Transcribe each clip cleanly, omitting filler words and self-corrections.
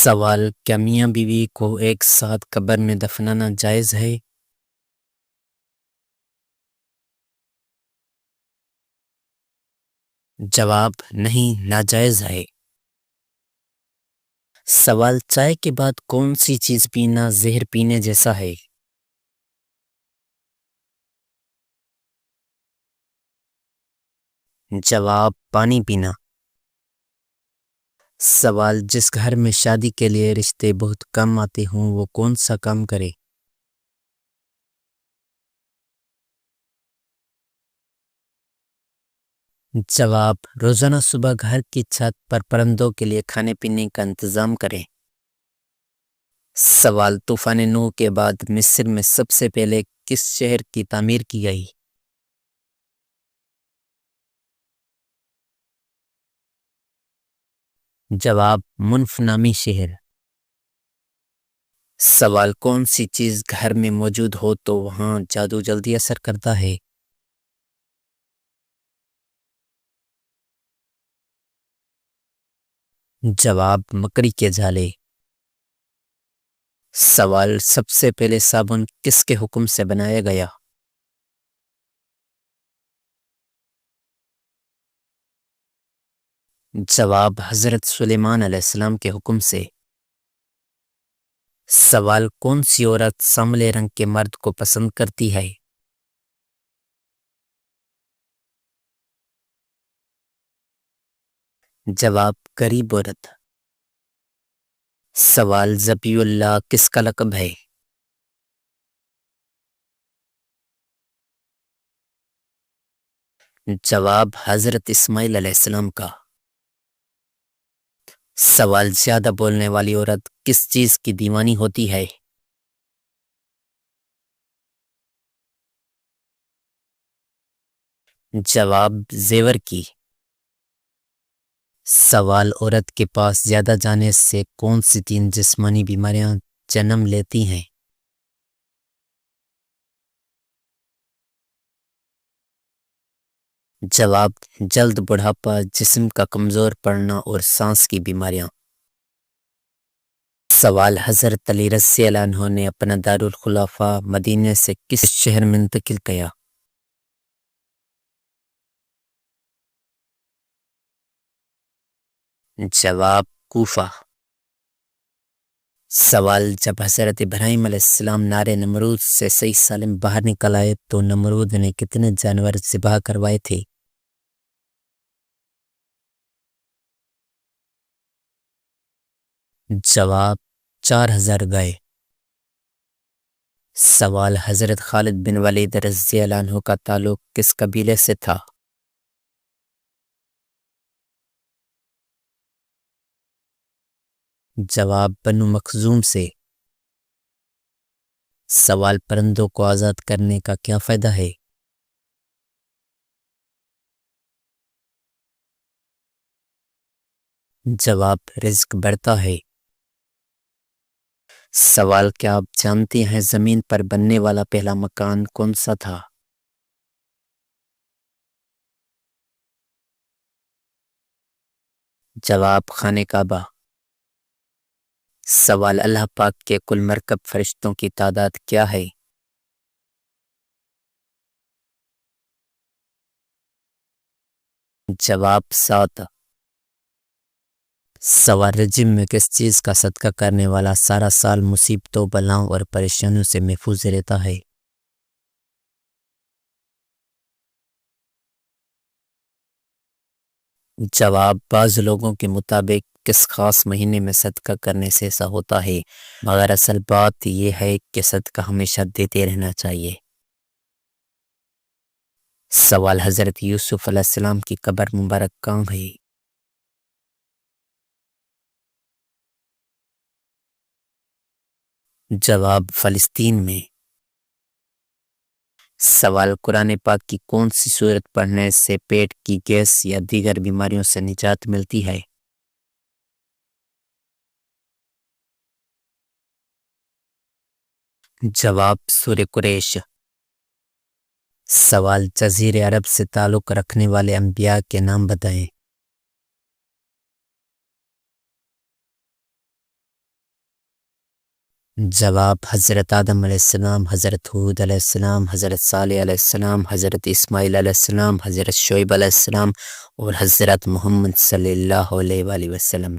سوال: کیا میاں بیوی کو ایک ساتھ قبر میں دفنانا جائز ہے؟ جواب: نہیں، ناجائز ہے۔ سوال: چائے کے بعد کون سی چیز پینا زہر پینے جیسا ہے؟ جواب: پانی پینا۔ سوال: جس گھر میں شادی کے لیے رشتے بہت کم آتے ہوں وہ کون سا کام کرے؟ جواب: روزانہ صبح گھر کی چھت پر پرندوں کے لیے کھانے پینے کا انتظام کریں۔ سوال: طوفان نوح کے بعد مصر میں سب سے پہلے کس شہر کی تعمیر کی گئی؟ جواب: منف نامی شہر۔ سوال: کون سی چیز گھر میں موجود ہو تو وہاں جادو جلدی اثر کرتا ہے؟ جواب: مکڑی کے جالے۔ سوال: سب سے پہلے صابن کس کے حکم سے بنایا گیا؟ جواب: حضرت سلیمان علیہ السلام کے حکم سے۔ سوال: کون سی عورت سانولے رنگ کے مرد کو پسند کرتی ہے؟ جواب: غریب عورت۔ سوال: ذبیح اللہ کس کا لقب ہے؟ جواب: حضرت اسماعیل علیہ السلام کا۔ سوال: زیادہ بولنے والی عورت کس چیز کی دیوانی ہوتی ہے؟ جواب: زیور کی۔ سوال: عورت کے پاس زیادہ جانے سے کون سی 3 جسمانی بیماریاں جنم لیتی ہیں؟ جواب: جلد بڑھاپا، جسم کا کمزور پڑنا اور سانس کی بیماریاں۔ سوال: حضرت علی رضی اللہ عنہ نے اپنا دارالخلافہ مدینے سے کس شہر میں منتقل کیا؟ جواب: کوفہ۔ سوال: جب حضرت ابراہیم علیہ السلام نار نمرود سے صحیح سالم باہر نکل آئے تو نمرود نے کتنے جانور ذبح کروائے تھے؟ جواب: 4000 گائے۔ سوال: حضرت خالد بن ولید رضی اللہ عنہ کا تعلق کس قبیلے سے تھا؟ جواب: بنو مخزوم سے۔ سوال: پرندوں کو آزاد کرنے کا کیا فائدہ ہے؟ جواب: رزق بڑھتا ہے۔ سوال: کیا آپ جانتے ہیں زمین پر بننے والا پہلا مکان کون سا تھا؟ جواب: خانہ کعبہ۔ سوال: اللہ پاک کے کل مرکب فرشتوں کی تعداد کیا ہے؟ جواب: 7۔ سوال: رجم میں کس چیز کا صدقہ کرنے والا سارا سال مصیبتوں، بلاؤں اور پریشانیوں سے محفوظ رہتا ہے؟ جواب: بعض لوگوں کے مطابق کس خاص مہینے میں صدقہ کرنے سے ایسا ہوتا ہے، مگر اصل بات یہ ہے کہ صدقہ ہمیشہ دیتے رہنا چاہیے۔ سوال: حضرت یوسف علیہ السلام کی قبر مبارک کہاں ہے؟ جواب: فلسطین میں۔ سوال: قرآن پاک کی کون سی سورت پڑھنے سے پیٹ کی گیس یا دیگر بیماریوں سے نجات ملتی ہے؟ جواب: سورہ قریش۔ سوال: جزیرہ عرب سے تعلق رکھنے والے انبیاء کے نام بتائیں۔ جواب: حضرت آدم علیہ السلام، حضرت ہود علیہ السلام، حضرت صالح علیہ السلام، حضرت اسماعیل علیہ السلام، حضرت شعیب علیہ السلام اور حضرت محمد صلی اللہ علیہ وآلہ وسلم۔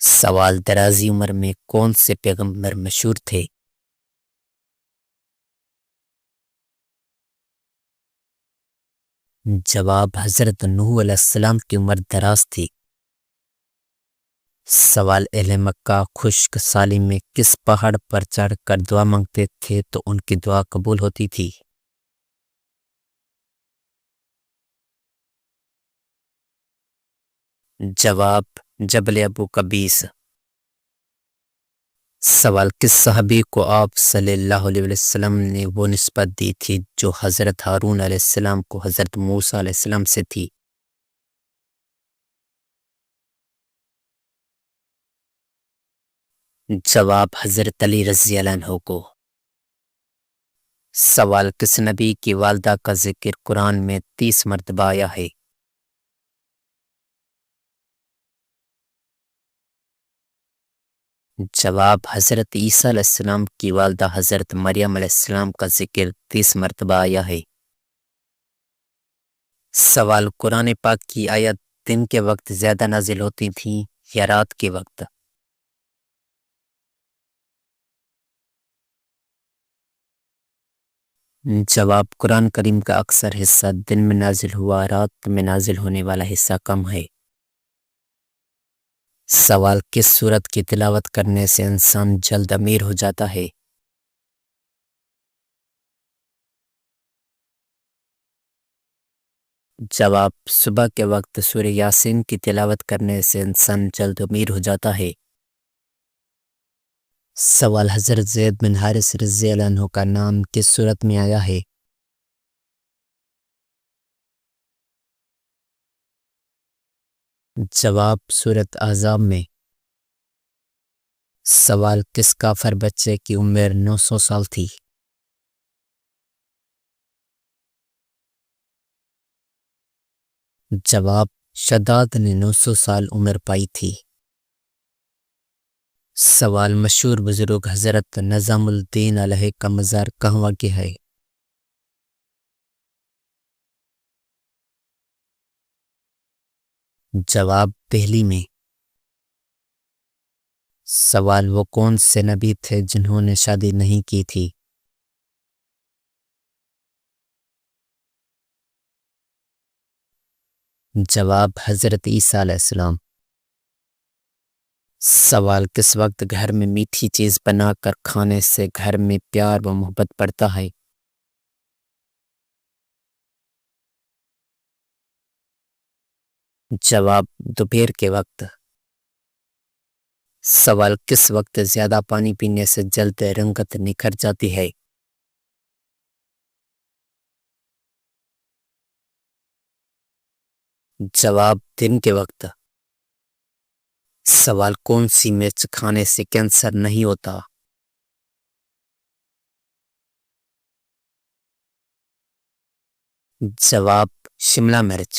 سوال: درازی عمر میں کون سے پیغمبر مشہور تھے؟ جواب: حضرت نوح علیہ السلام کی عمر دراز تھی۔ سوال: اہل مکہ خشک سالی میں کس پہاڑ پر چڑھ کر دعا مانگتے تھے تو ان کی دعا قبول ہوتی تھی؟ جواب: جبل ابو قبیس۔ سوال: کس صحابی کو آپ صلی اللہ علیہ وسلم نے وہ نسبت دی تھی جو حضرت ہارون علیہ السلام کو حضرت موسیٰ علیہ السلام سے تھی؟ جواب: حضرت علی رضی اللہ عنہ کو۔ سوال: کس نبی کی والدہ کا ذکر قرآن میں 30 مرتبہ آیا ہے؟ جواب: حضرت عیسیٰ علیہ السلام کی والدہ حضرت مریم علیہ السلام کا ذکر 30 مرتبہ آیا ہے۔ سوال: قرآن پاک کی آیت دن کے وقت زیادہ نازل ہوتی تھیں یا رات کے وقت؟ جواب: قرآن کریم کا اکثر حصہ دن میں نازل ہوا، رات میں نازل ہونے والا حصہ کم ہے۔ سوال: کس سورت کی تلاوت کرنے سے انسان جلد امیر ہو جاتا ہے؟ جواب: صبح کے وقت سورہ یاسین کی تلاوت کرنے سے انسان جلد امیر ہو جاتا ہے۔ سوال: حضرت زید بن حارث رضی اللہ عنہ کا نام کس سورت میں آیا ہے؟ جواب: سورت احزاب میں۔ سوال: کس کافر بچے کی عمر 900 سال تھی؟ جواب: شداد نے 900 سال عمر پائی تھی۔ سوال: مشہور بزرگ حضرت نظام الدین علیہ کا مزار کہاں واقع ہے؟ جواب: دہلی میں۔ سوال: وہ کون سے نبی تھے جنہوں نے شادی نہیں کی تھی؟ جواب: حضرت عیسیٰ علیہ السلام۔ سوال: کس وقت گھر میں میٹھی چیز بنا کر کھانے سے گھر میں پیار و محبت بڑھتا ہے؟ جواب: دوپہر کے وقت۔ سوال: کس وقت زیادہ پانی پینے سے جلد رنگت نکھر جاتی ہے؟ جواب: دن کے وقت۔ سوال: کون سی مرچ کھانے سے کینسر نہیں ہوتا؟ جواب: شملہ مرچ۔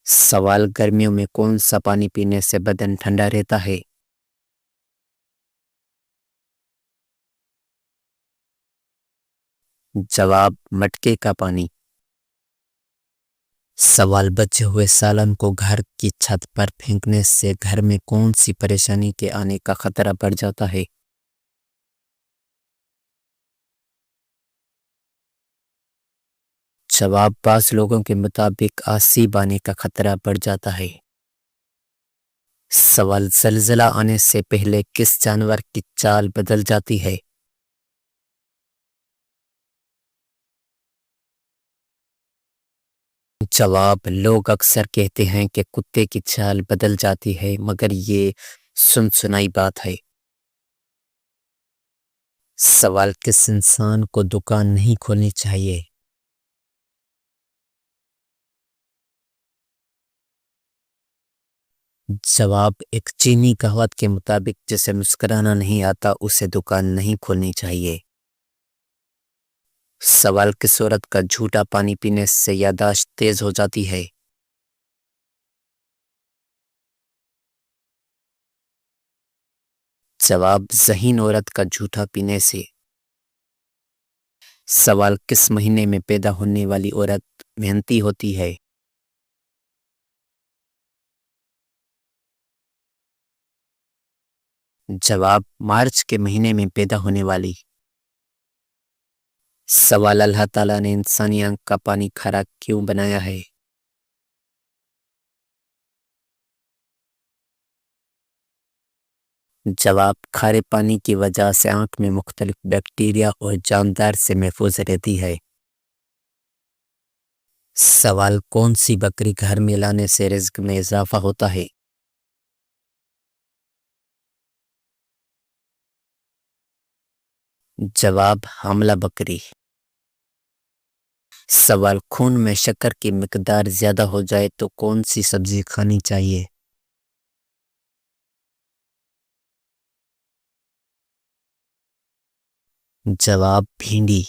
سوال: گرمیوں میں کون سا پانی پینے سے بدن ٹھنڈا رہتا ہے؟ جواب: مٹکے کا پانی۔ سوال: بچے ہوئے سالن کو گھر کی چھت پر پھینکنے سے گھر میں کون سی پریشانی کے آنے کا خطرہ بڑھ جاتا ہے؟ جواب: بعض لوگوں کے مطابق آسیب آنے کا خطرہ بڑھ جاتا ہے۔ سوال: زلزلہ آنے سے پہلے کس جانور کی چال بدل جاتی ہے؟ جواب: لوگ اکثر کہتے ہیں کہ کتے کی چال بدل جاتی ہے مگر یہ سنائی بات ہے۔ سوال: کس انسان کو دکان نہیں کھولنی چاہیے؟ جواب: ایک چینی کہاوت کے مطابق جسے مسکرانا نہیں آتا اسے دکان نہیں کھولنی چاہیے۔ سوال: کس عورت کا جھوٹا پانی پینے سے یادداشت تیز ہو جاتی ہے؟ جواب ذہین عورت کا جھوٹا پینے سے۔ سوال کس مہینے میں پیدا ہونے والی عورت محنتی ہوتی ہے؟ جواب مارچ کے مہینے میں پیدا ہونے والی۔ سوال اللہ تعالیٰ نے انسانی آنکھ کا پانی کھارا کیوں بنایا ہے؟ جواب کھارے پانی کی وجہ سے آنکھ میں مختلف بیکٹیریا اور جاندار سے محفوظ رہتی ہے۔ سوال کون سی بکری گھر میں لانے سے رزق میں اضافہ ہوتا ہے؟ جواب حاملہ بکری۔ سوال خون میں شکر کی مقدار زیادہ ہو جائے تو کون سی سبزی کھانی چاہیے؟ جواب بھنڈی۔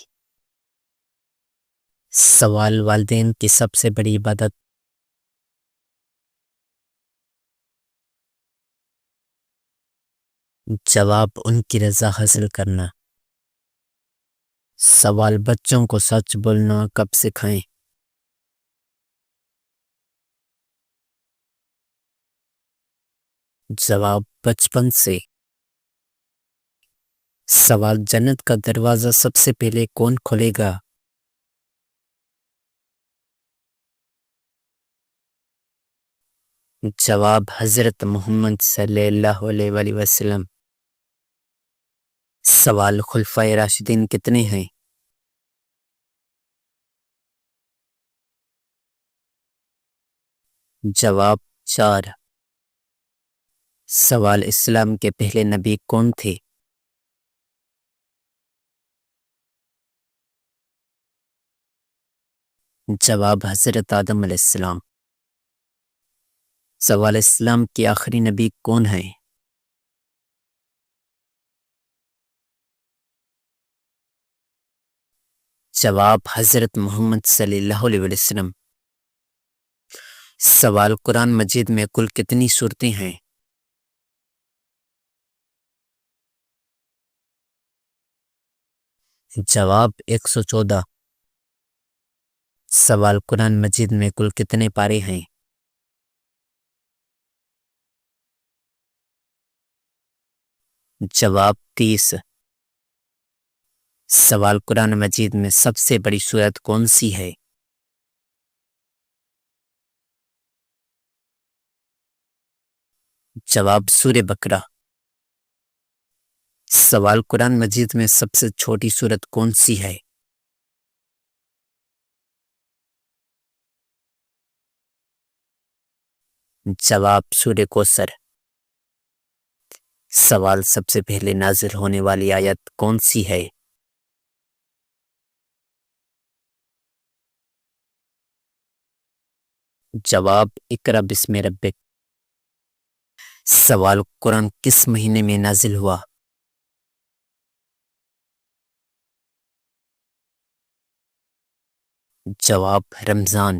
سوال والدین کی سب سے بڑی عبادت؟ جواب ان کی رضا حاصل کرنا۔ سوال بچوں کو سچ بولنا کب سکھائیں؟ جواب بچپن سے۔ سوال جنت کا دروازہ سب سے پہلے کون کھولے گا؟ جواب حضرت محمد صلی اللہ علیہ وآلہ وسلم۔ سوال خلفائے راشدین کتنے ہیں؟ جواب 4۔ سوال اسلام کے پہلے نبی کون تھے؟ جواب حضرت آدم علیہ السلام۔ سوال اسلام کے آخری نبی کون ہیں؟ جواب حضرت محمد صلی اللہ علیہ وسلم۔ سوال قرآن مجید میں کل کتنی سورتیں ہیں؟ جواب 114۔ سوال قرآن مجید میں کل کتنے پارے ہیں؟ جواب 30۔ سوال قرآن مجید میں سب سے بڑی سورت کون سی ہے؟ جواب سورہ بقرہ۔ سوال قرآن مجید میں سب سے چھوٹی سورت کون سی ہے؟ جواب سورہ کوثر۔ سوال سب سے پہلے نازل ہونے والی آیت کون سی ہے؟ جواب اقرأ بسم ربک۔ سوال قرآن کس مہینے میں نازل ہوا؟ جواب رمضان۔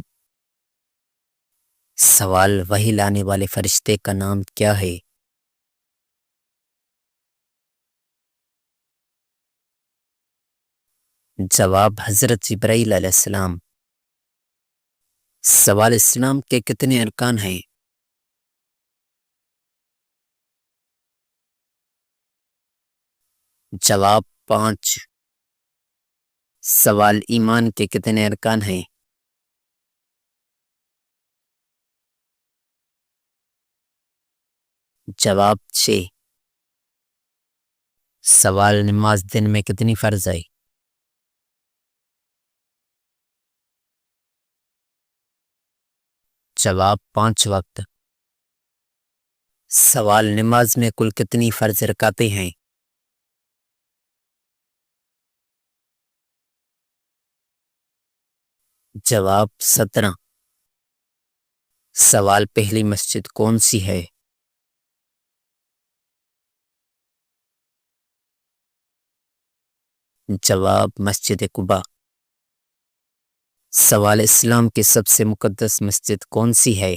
سوال وحی لانے والے فرشتے کا نام کیا ہے؟ جواب حضرت جبرائیل علیہ السلام۔ سوال اسلام کے کتنے ارکان ہیں؟ جواب 5۔ سوال ایمان کے کتنے ارکان ہیں؟ جواب 6۔ سوال نماز دن میں کتنی فرض ہے؟ جواب 5 وقت۔ سوال نماز میں کل کتنی فرض رکعتیں ہیں؟ جواب 17۔ سوال پہلی مسجد کون سی ہے؟ جواب مسجد قباء۔ سوال اسلام کی سب سے مقدس مسجد کون سی ہے؟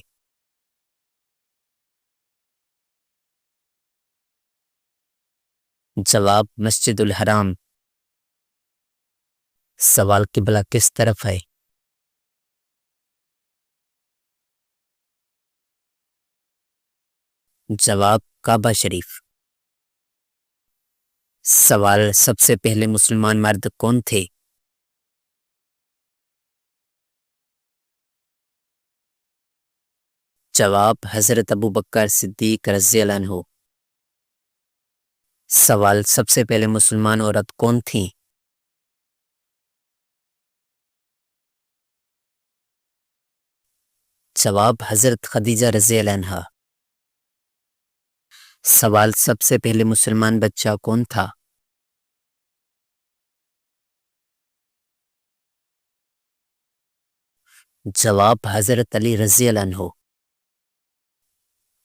جواب مسجد الحرام۔ سوال قبلہ کس طرف ہے؟ جواب کعبہ شریف۔ سوال سب سے پہلے مسلمان مرد کون تھے؟ جواب حضرت ابو بکر صدیق رضی اللہ عنہ۔ سوال سب سے پہلے مسلمان عورت کون تھیں؟ جواب حضرت خدیجہ رضی اللہ عنہا۔ سوال سب سے پہلے مسلمان بچہ کون تھا؟ جواب حضرت علی رضی اللہ عنہ۔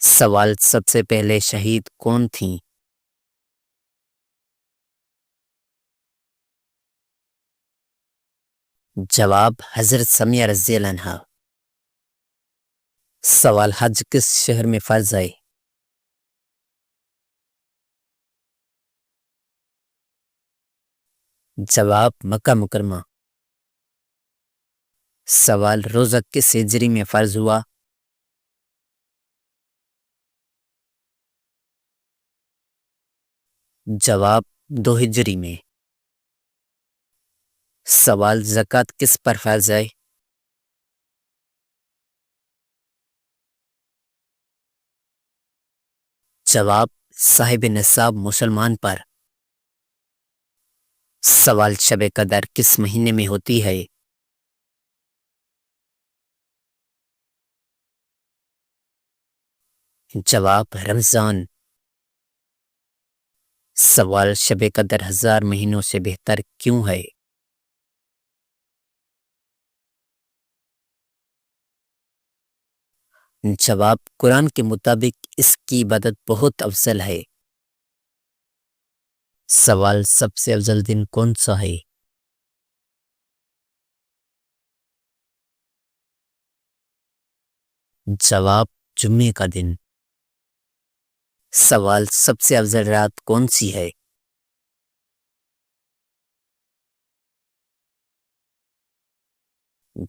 سوال سب سے پہلے شہید کون تھیں؟ جواب حضرت سمیہ رضی اللہ عنہا۔ سوال حج کس شہر میں فرض ہے؟ جواب مکہ مکرمہ۔ سوال روزہ کس ہجری میں فرض ہوا؟ جواب 2 ہجری میں۔ سوال زکوٰۃ کس پر فرض ہے؟ جواب صاحب نصاب مسلمان پر۔ سوال شب قدر کس مہینے میں ہوتی ہے؟ جواب رمضان۔ سوال شب قدر 1000 مہینوں سے بہتر کیوں ہے؟ جواب قرآن کے مطابق اس کی عبادت بہت افضل ہے۔ سوال سب سے افضل دن کون سا ہے؟ جواب جمعے کا دن۔ سوال سب سے افضل رات کون سی ہے؟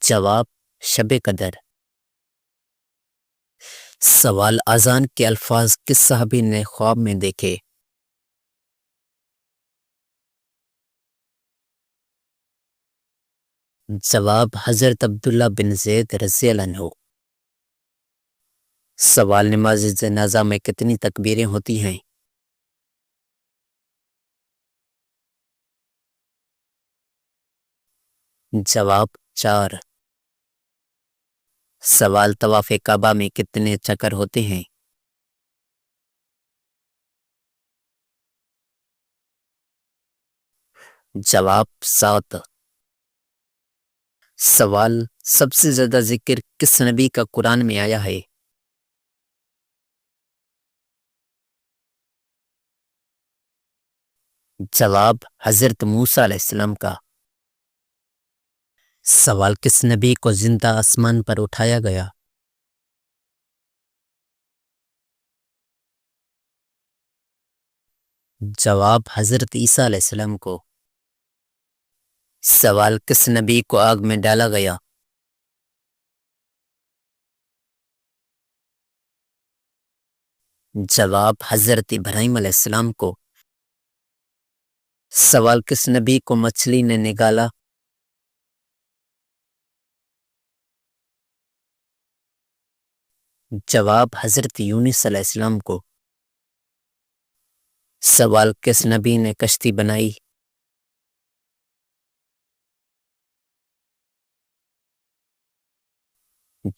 جواب شب قدر۔ سوال اذان کے الفاظ کس صحابی نے خواب میں دیکھے؟ جواب حضرت عبداللہ بن زید رضی اللہ عنہ۔ سوال نماز جنازہ میں کتنی تکبیریں ہوتی ہیں؟ جواب 4۔ سوال طواف کعبہ میں کتنے چکر ہوتے ہیں؟ جواب 7۔ سوال سب سے زیادہ ذکر کس نبی کا قرآن میں آیا ہے؟ جواب حضرت موسیٰ علیہ السلام کا۔ سوال کس نبی کو زندہ آسمان پر اٹھایا گیا؟ جواب حضرت عیسیٰ علیہ السلام کو۔ سوال کس نبی کو آگ میں ڈالا گیا؟ جواب حضرت ابراہیم علیہ السلام کو۔ سوال کس نبی کو مچھلی نے نگالا؟ جواب حضرت یونس علیہ السلام کو۔ سوال کس نبی نے کشتی بنائی؟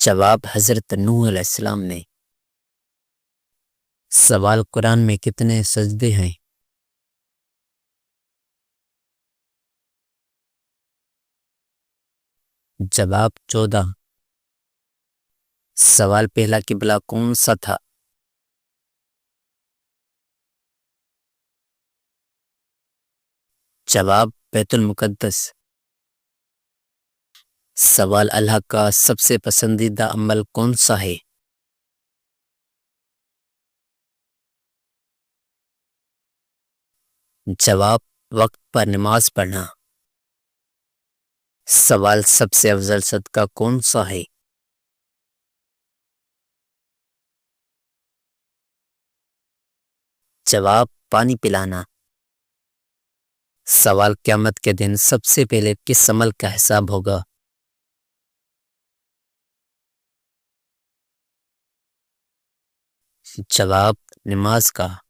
جواب حضرت نوح علیہ السلام نے۔ سوال قرآن میں کتنے سجدے ہیں؟ جواب 14۔ سوال پہلا قبلہ کون سا تھا؟ جواب بیت المقدس۔ سوال اللہ کا سب سے پسندیدہ عمل کون سا ہے؟ جواب وقت پر نماز پڑھنا۔ سوال سب سے افضل صدقہ کون سا ہے؟ جواب پانی پلانا۔ سوال قیامت کے دن سب سے پہلے کس عمل کا حساب ہوگا؟ جواب نماز کا۔